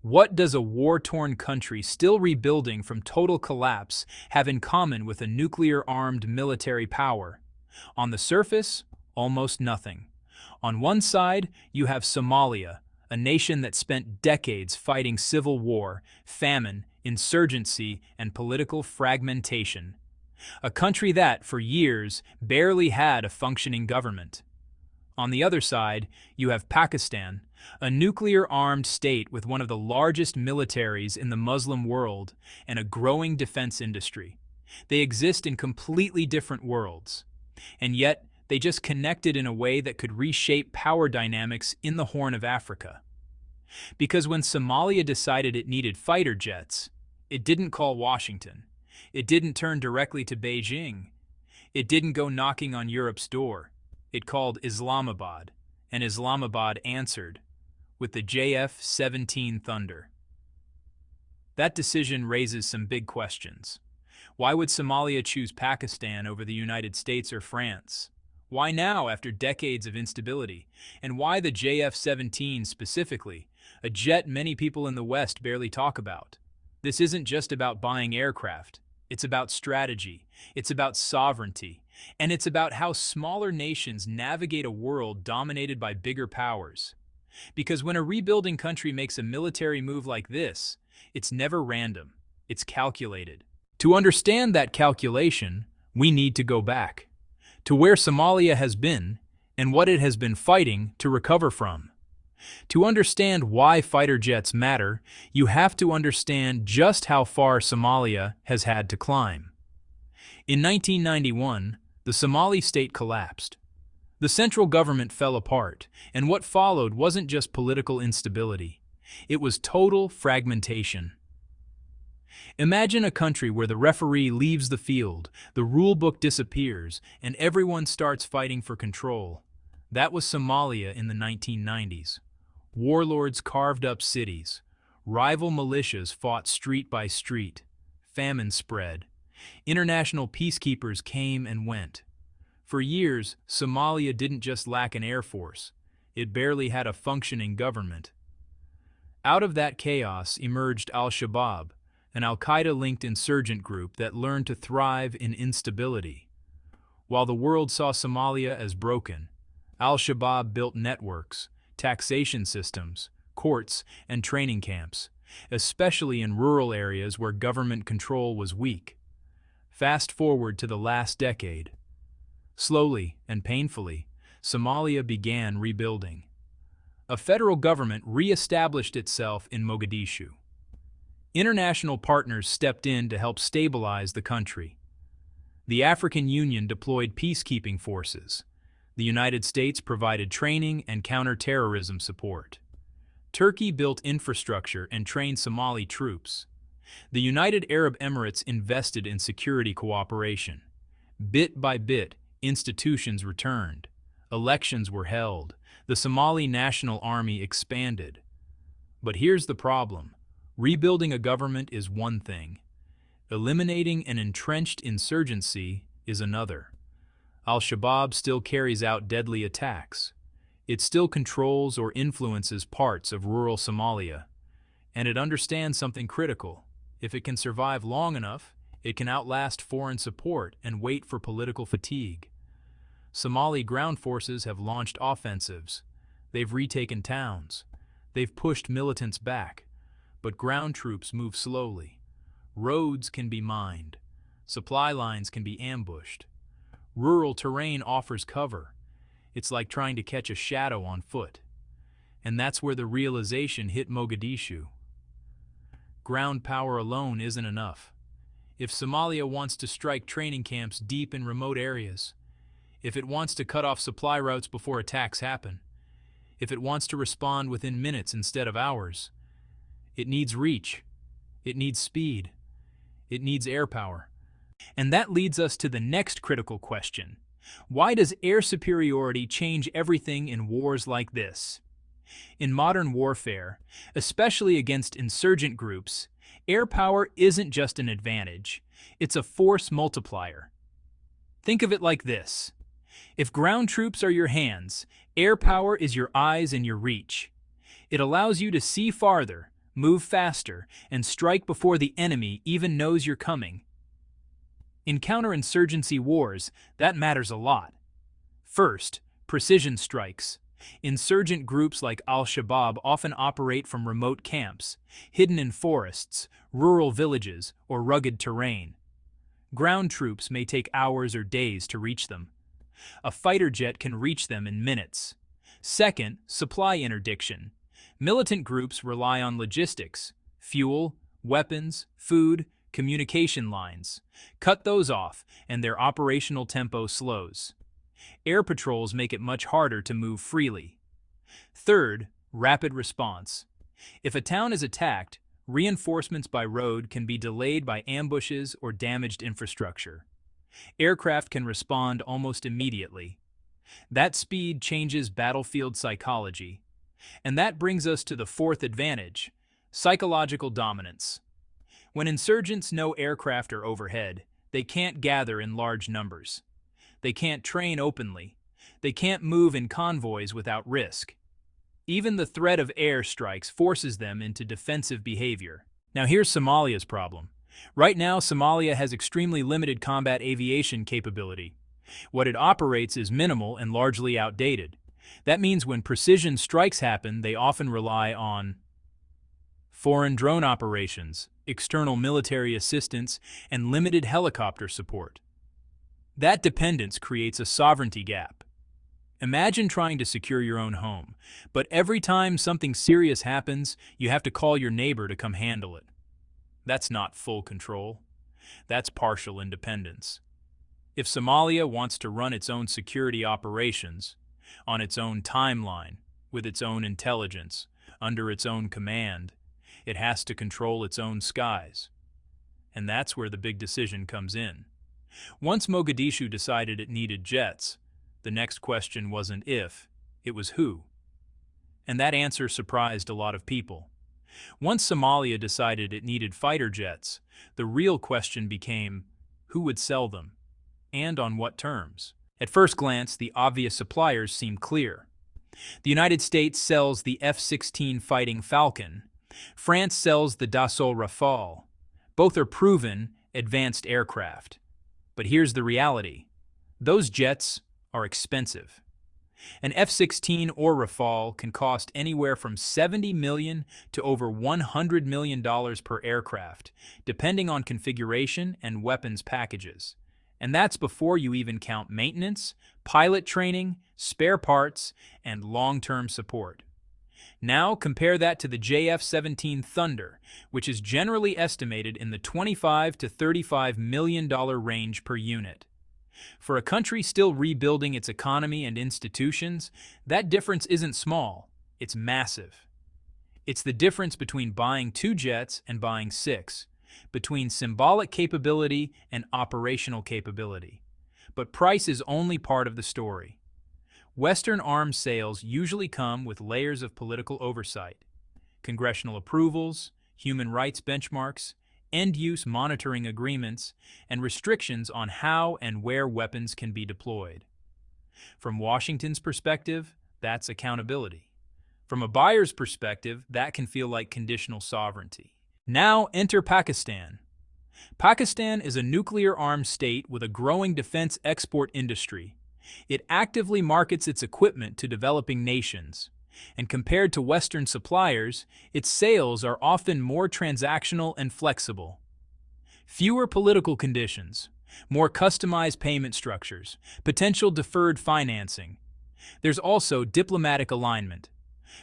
What does a war-torn country still rebuilding from total collapse have in common with a nuclear-armed military power? On the surface, almost nothing. On one side, you have Somalia, a nation that spent decades fighting civil war, famine, insurgency, and political fragmentation. A country that, for years, barely had a functioning government. On the other side, you have Pakistan, a nuclear-armed state with one of the largest militaries in the Muslim world and a growing defense industry. They exist in completely different worlds, and yet they just connected in a way that could reshape power dynamics in the Horn of Africa. Because when Somalia decided it needed fighter jets, it didn't call Washington. It didn't turn directly to Beijing. It didn't go knocking on Europe's door. It called Islamabad, and Islamabad answered with the JF-17 Thunder. That decision raises some big questions. Why would Somalia choose Pakistan over the United States or France? Why now, after decades of instability? And why the JF-17 specifically, a jet many people in the West barely talk about? This isn't just about buying aircraft. It's about strategy, it's about sovereignty, and it's about how smaller nations navigate a world dominated by bigger powers. Because when a rebuilding country makes a military move like this, it's never random, it's calculated. To understand that calculation, we need to go back to where Somalia has been and what it has been fighting to recover from. To understand why fighter jets matter, you have to understand just how far Somalia has had to climb. In 1991, the Somali state collapsed. The central government fell apart, and what followed wasn't just political instability. It was total fragmentation. Imagine a country where the referee leaves the field, the rule book disappears, and everyone starts fighting for control. That was Somalia in the 1990s. Warlords carved up cities. Rival militias fought street by street. Famine spread. International peacekeepers came and went. For years, Somalia didn't just lack an air force. It barely had a functioning government. Out of that chaos emerged Al-Shabaab, an al-Qaeda-linked insurgent group that learned to thrive in instability. While the world saw Somalia as broken, Al-Shabaab built networks, taxation systems, courts, and training camps, especially in rural areas where government control was weak. Fast forward to the last decade. Slowly and painfully, Somalia began rebuilding. A federal government re-established itself in Mogadishu. International partners stepped in to help stabilize the country. The African Union deployed peacekeeping forces. The United States provided training and counter-terrorism support. Turkey built infrastructure and trained Somali troops. The United Arab Emirates invested in security cooperation. Bit by bit, institutions returned. Elections were held. The Somali National Army expanded. But here's the problem. Rebuilding a government is one thing. Eliminating an entrenched insurgency is another. Al-Shabaab still carries out deadly attacks. It still controls or influences parts of rural Somalia. And it understands something critical. If it can survive long enough, it can outlast foreign support and wait for political fatigue. Somali ground forces have launched offensives. They've retaken towns. They've pushed militants back. But ground troops move slowly. Roads can be mined. Supply lines can be ambushed. Rural terrain offers cover. It's like trying to catch a shadow on foot. And that's where the realization hit Mogadishu. Ground power alone isn't enough. If Somalia wants to strike training camps deep in remote areas, if it wants to cut off supply routes before attacks happen, if it wants to respond within minutes instead of hours, it needs reach, it needs speed, it needs air power. And that leads us to the next critical question. Why does air superiority change everything in wars like this? In modern warfare, especially against insurgent groups, air power isn't just an advantage, it's a force multiplier. Think of it like this. If ground troops are your hands, air power is your eyes and your reach. It allows you to see farther, move faster, and strike before the enemy even knows you're coming. In counterinsurgency wars, that matters a lot. First, precision strikes. Insurgent groups like Al-Shabaab often operate from remote camps, hidden in forests, rural villages, or rugged terrain. Ground troops may take hours or days to reach them. A fighter jet can reach them in minutes. Second, supply interdiction. Militant groups rely on logistics, fuel, weapons, food, communication lines. Cut those off, and their operational tempo slows. Air patrols make it much harder to move freely. Third, rapid response. If a town is attacked, reinforcements by road can be delayed by ambushes or damaged infrastructure. Aircraft can respond almost immediately. That speed changes battlefield psychology. And that brings us to the fourth advantage: psychological dominance. When insurgents know aircraft are overhead, they can't gather in large numbers. They can't train openly. They can't move in convoys without risk. Even the threat of air strikes forces them into defensive behavior. Now here's Somalia's problem. Right now, Somalia has extremely limited combat aviation capability. What it operates is minimal and largely outdated. That means when precision strikes happen, they often rely on foreign drone operations, external military assistance, and limited helicopter support. That dependence creates a sovereignty gap. Imagine trying to secure your own home, but every time something serious happens, you have to call your neighbor to come handle it. That's not full control. That's partial independence. If Somalia wants to run its own security operations, on its own timeline, with its own intelligence, under its own command, it has to control its own skies. And that's where the big decision comes in. Once Mogadishu decided it needed jets, the next question wasn't if, it was who. And that answer surprised a lot of people. Once Somalia decided it needed fighter jets, the real question became, who would sell them, and on what terms? At first glance, the obvious suppliers seem clear. The United States sells the F-16 Fighting Falcon. France sells the Dassault Rafale. Both are proven, advanced aircraft. But here's the reality. Those jets are expensive. An F-16 or Rafale can cost anywhere from $70 million to over $100 million per aircraft, depending on configuration and weapons packages. And that's before you even count maintenance, pilot training, spare parts, and long-term support. Now compare that to the JF-17 Thunder, which is generally estimated in the $25 to $35 million range per unit. For a country still rebuilding its economy and institutions, that difference isn't small, it's massive. It's the difference between buying 2 jets and buying 6, between symbolic capability and operational capability. But price is only part of the story. Western arms sales usually come with layers of political oversight, congressional approvals, human rights benchmarks, end-use monitoring agreements, and restrictions on how and where weapons can be deployed. From Washington's perspective, that's accountability. From a buyer's perspective, that can feel like conditional sovereignty. Now enter Pakistan. Pakistan is a nuclear-armed state with a growing defense export industry. It actively markets its equipment to developing nations, and compared to Western suppliers, its sales are often more transactional and flexible. Fewer political conditions, more customized payment structures, potential deferred financing. There's also diplomatic alignment.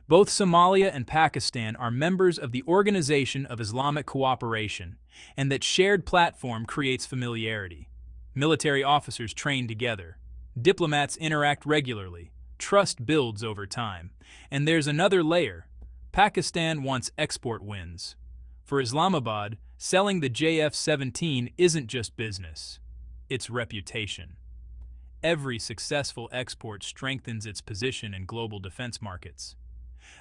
Both Somalia and Pakistan are members of the Organization of Islamic Cooperation, and that shared platform creates familiarity. Military officers train together. Diplomats interact regularly. Trust builds over time. And there's another layer. Pakistan wants export wins. For Islamabad, selling the JF-17 isn't just business. It's reputation. Every successful export strengthens its position in global defense markets.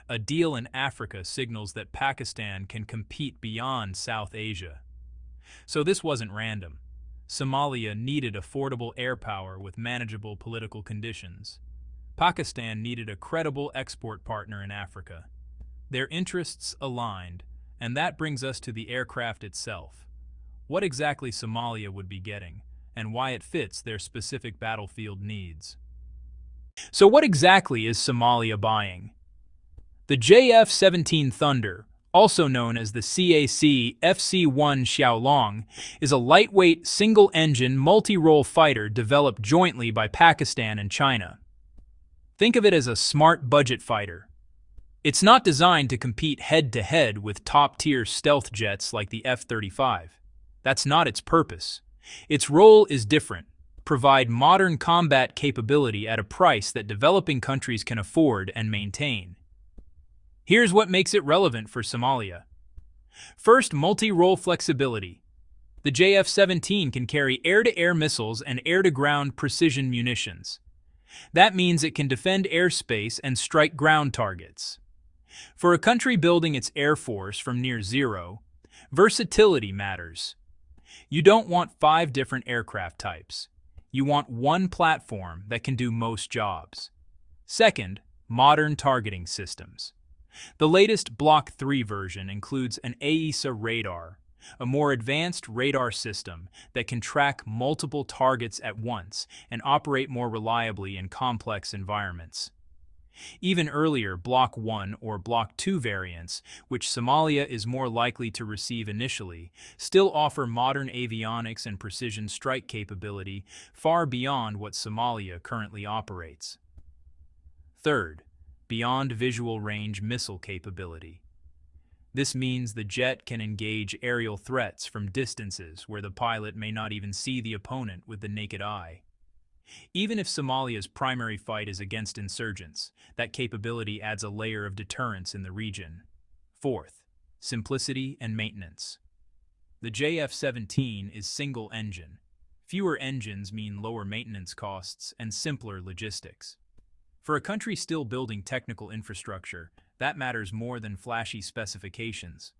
A deal in Africa signals that Pakistan can compete beyond South Asia. So this wasn't random. Somalia needed affordable air power with manageable political conditions. Pakistan needed a credible export partner in Africa. Their interests aligned, And that brings us to the aircraft itself. What exactly Somalia would be getting, and why it fits their specific battlefield needs. So what exactly is Somalia buying? The JF-17 Thunder, also known as the CAC FC-1 Xiaolong, is a lightweight, single-engine, multi-role fighter developed jointly by Pakistan and China. Think of it as a smart budget fighter. It's not designed to compete head-to-head with top-tier stealth jets like the F-35. That's not its purpose. Its role is different: provide modern combat capability at a price that developing countries can afford and maintain. Here's what makes it relevant for Somalia. First, multi-role flexibility. The JF-17 can carry air-to-air missiles and air-to-ground precision munitions. That means it can defend airspace and strike ground targets. For a country building its air force from near zero, versatility matters. You don't want 5 different aircraft types. You want one platform that can do most jobs. Second, modern targeting systems. The latest Block 3 version includes an AESA radar, a more advanced radar system that can track multiple targets at once and operate more reliably in complex environments. Even earlier Block 1 or Block 2 variants, which Somalia is more likely to receive initially, still offer modern avionics and precision strike capability far beyond what Somalia currently operates. Third, beyond visual range missile capability. This means the jet can engage aerial threats from distances where the pilot may not even see the opponent with the naked eye. Even if Somalia's primary fight is against insurgents, that capability adds a layer of deterrence in the region. Fourth, simplicity and maintenance. The JF-17 is single-engine. Fewer engines mean lower maintenance costs and simpler logistics. For a country still building technical infrastructure, that matters more than flashy specifications.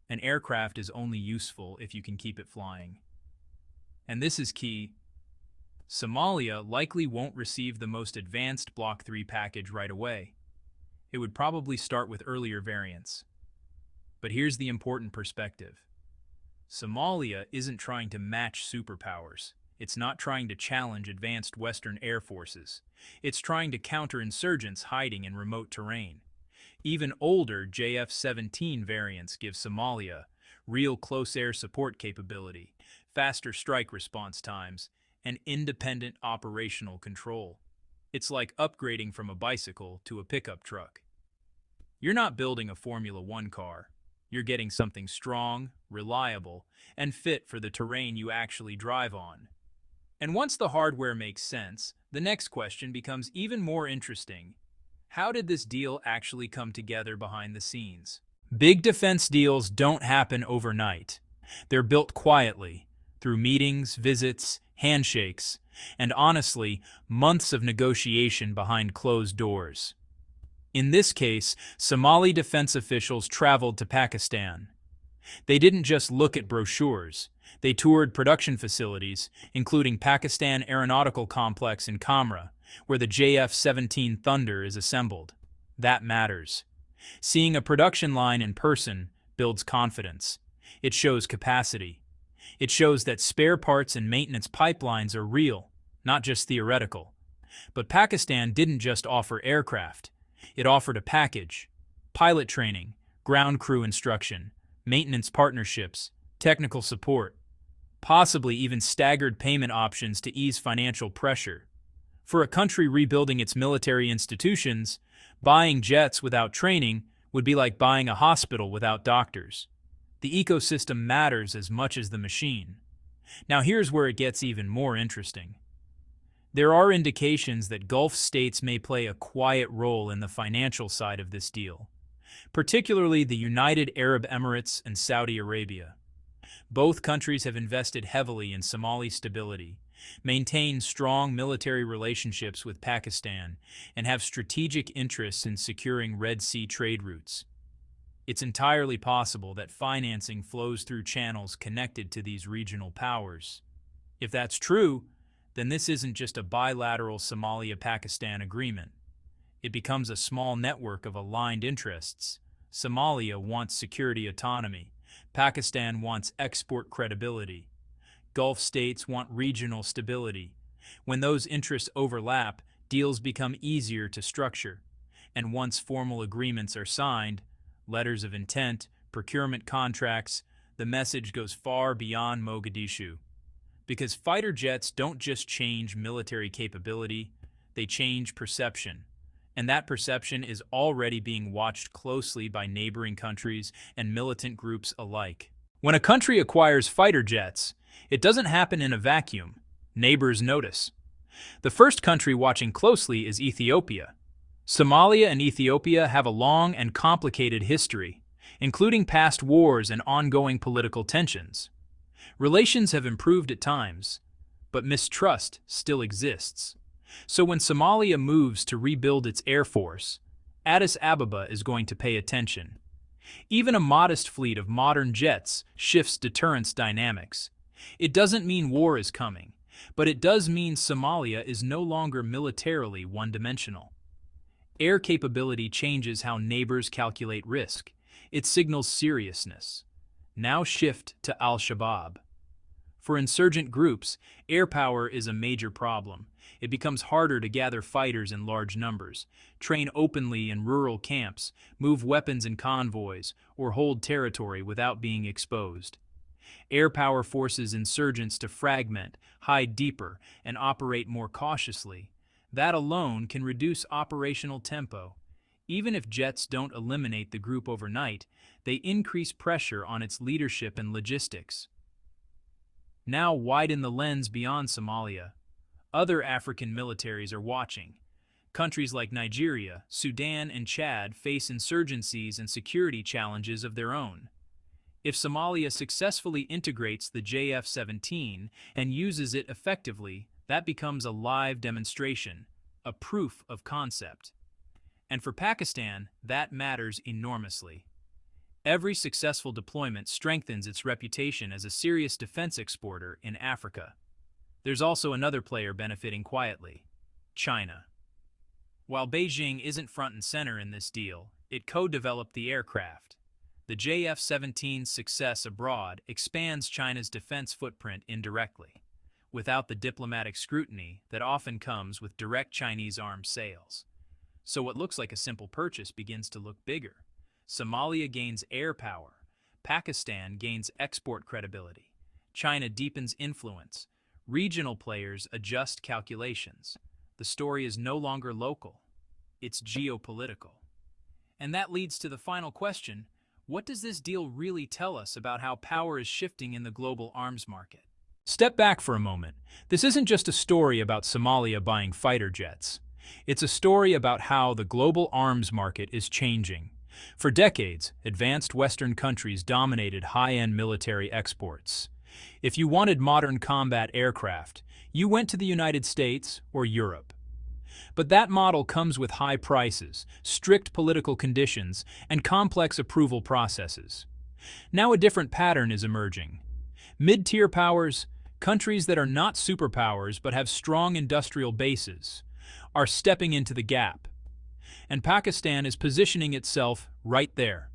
An aircraft is only useful if you can keep it flying. And this is key. Somalia likely won't receive the most advanced Block 3 package right away. It would probably start with earlier variants. But here's the important perspective. Somalia isn't trying to match superpowers. It's not trying to challenge advanced Western air forces. It's trying to counter insurgents hiding in remote terrain. Even older JF-17 variants give Somalia real close air support capability, faster strike response times, and independent operational control. It's like upgrading from a bicycle to a pickup truck. You're not building a Formula One car. You're getting something strong, reliable, and fit for the terrain you actually drive on. And once the hardware makes sense, the next question becomes even more interesting. How did this deal actually come together behind the scenes? Big defense deals don't happen overnight. They're built quietly, through meetings, visits, handshakes, and honestly, months of negotiation behind closed doors. In this case, Somali defense officials traveled to Pakistan. They didn't just look at brochures. They toured production facilities, including Pakistan Aeronautical Complex in Kamra, where the JF-17 Thunder is assembled. That matters. Seeing a production line in person builds confidence. It shows capacity. It shows that spare parts and maintenance pipelines are real, not just theoretical. But Pakistan didn't just offer aircraft. It offered a package: pilot training, ground crew instruction, maintenance partnerships, technical support, possibly even staggered payment options to ease financial pressure. For a country rebuilding its military institutions, buying jets without training would be like buying a hospital without doctors. The ecosystem matters as much as the machine. Now here's where it gets even more interesting. There are indications that Gulf states may play a quiet role in the financial side of this deal, particularly the United Arab Emirates and Saudi Arabia. Both countries have invested heavily in Somali stability, maintain strong military relationships with Pakistan, and have strategic interests in securing Red Sea trade routes. It's entirely possible that financing flows through channels connected to these regional powers. If that's true, then this isn't just a bilateral Somalia-Pakistan agreement. It becomes a small network of aligned interests, Somalia wants security autonomy. Pakistan wants export credibility. Gulf states want regional stability. When those interests overlap, deals become easier to structure. And once formal agreements are signed, letters of intent, procurement contracts, the message goes far beyond Mogadishu. Because fighter jets don't just change military capability, they change perception. And that perception is already being watched closely by neighboring countries and militant groups alike. When a country acquires fighter jets, it doesn't happen in a vacuum. Neighbors notice. The first country watching closely is Ethiopia. Somalia and Ethiopia have a long and complicated history, including past wars and ongoing political tensions. Relations have improved at times, but mistrust still exists. So when Somalia moves to rebuild its air force, Addis Ababa is going to pay attention. Even a modest fleet of modern jets shifts deterrence dynamics. It doesn't mean war is coming, but it does mean Somalia is no longer militarily one-dimensional. Air capability changes how neighbors calculate risk. It signals seriousness. Now shift to Al-Shabaab. For insurgent groups, air power is a major problem. It becomes harder to gather fighters in large numbers, train openly in rural camps, move weapons in convoys, or hold territory without being exposed. Air power forces insurgents to fragment, hide deeper, and operate more cautiously. That alone can reduce operational tempo. Even if jets don't eliminate the group overnight, they increase pressure on its leadership and logistics. Now widen the lens beyond Somalia. Other African militaries are watching. Countries like Nigeria, Sudan, and Chad face insurgencies and security challenges of their own. If Somalia successfully integrates the JF-17 and uses it effectively, that becomes a live demonstration, a proof of concept. And for Pakistan, that matters enormously. Every successful deployment strengthens its reputation as a serious defense exporter in Africa. There's also another player benefiting quietly: China. While Beijing isn't front and center in this deal, it co-developed the aircraft. The JF-17's success abroad expands China's defense footprint indirectly, without the diplomatic scrutiny that often comes with direct Chinese arms sales. So what looks like a simple purchase begins to look bigger. Somalia gains air power. Pakistan gains export credibility. China deepens influence. Regional players adjust calculations. The story is no longer local. It's geopolitical. And that leads to the final question: what does this deal really tell us about how power is shifting in the global arms market? Step back for a moment. This isn't just a story about Somalia buying fighter jets. It's a story about how the global arms market is changing. For decades, advanced Western countries dominated high-end military exports. If you wanted modern combat aircraft, you went to the United States or Europe. But that model comes with high prices, strict political conditions, and complex approval processes. Now a different pattern is emerging. Mid-tier powers, countries that are not superpowers but have strong industrial bases, are stepping into the gap. And Pakistan is positioning itself right there.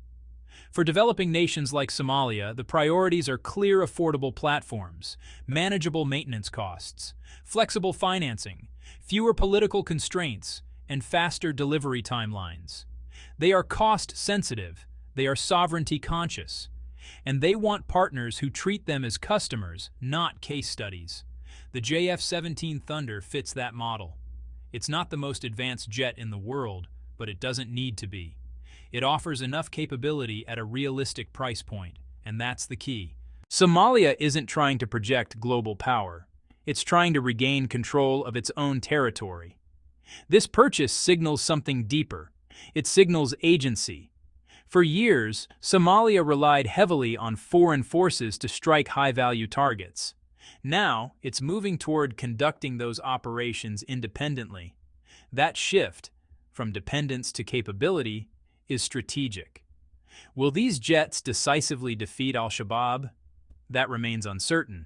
For developing nations like Somalia, the priorities are clear, affordable platforms, manageable maintenance costs, flexible financing, fewer political constraints, and faster delivery timelines. They are cost-sensitive, they are sovereignty-conscious, and they want partners who treat them as customers, not case studies. The JF-17 Thunder fits that model. It's not the most advanced jet in the world, but it doesn't need to be. It offers enough capability at a realistic price point, and that's the key. Somalia isn't trying to project global power. It's trying to regain control of its own territory. This purchase signals something deeper. It signals agency. For years, Somalia relied heavily on foreign forces to strike high-value targets. Now, it's moving toward conducting those operations independently. That shift, from dependence to capability, is strategic. Will these jets decisively defeat Al-Shabaab? That remains uncertain.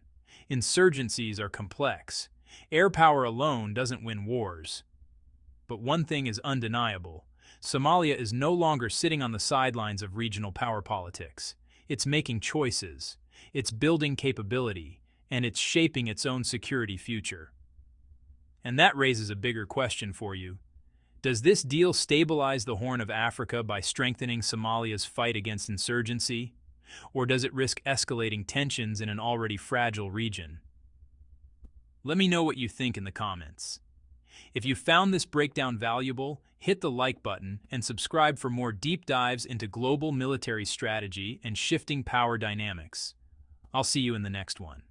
Insurgencies are complex. Air power alone doesn't win wars. But one thing is undeniable: Somalia is no longer sitting on the sidelines of regional power politics. It's making choices, it's building capability, and it's shaping its own security future. And that raises a bigger question for you. Does this deal stabilize the Horn of Africa by strengthening Somalia's fight against insurgency? Or does it risk escalating tensions in an already fragile region? Let me know what you think in the comments. If you found this breakdown valuable, hit the like button and subscribe for more deep dives into global military strategy and shifting power dynamics. I'll see you in the next one.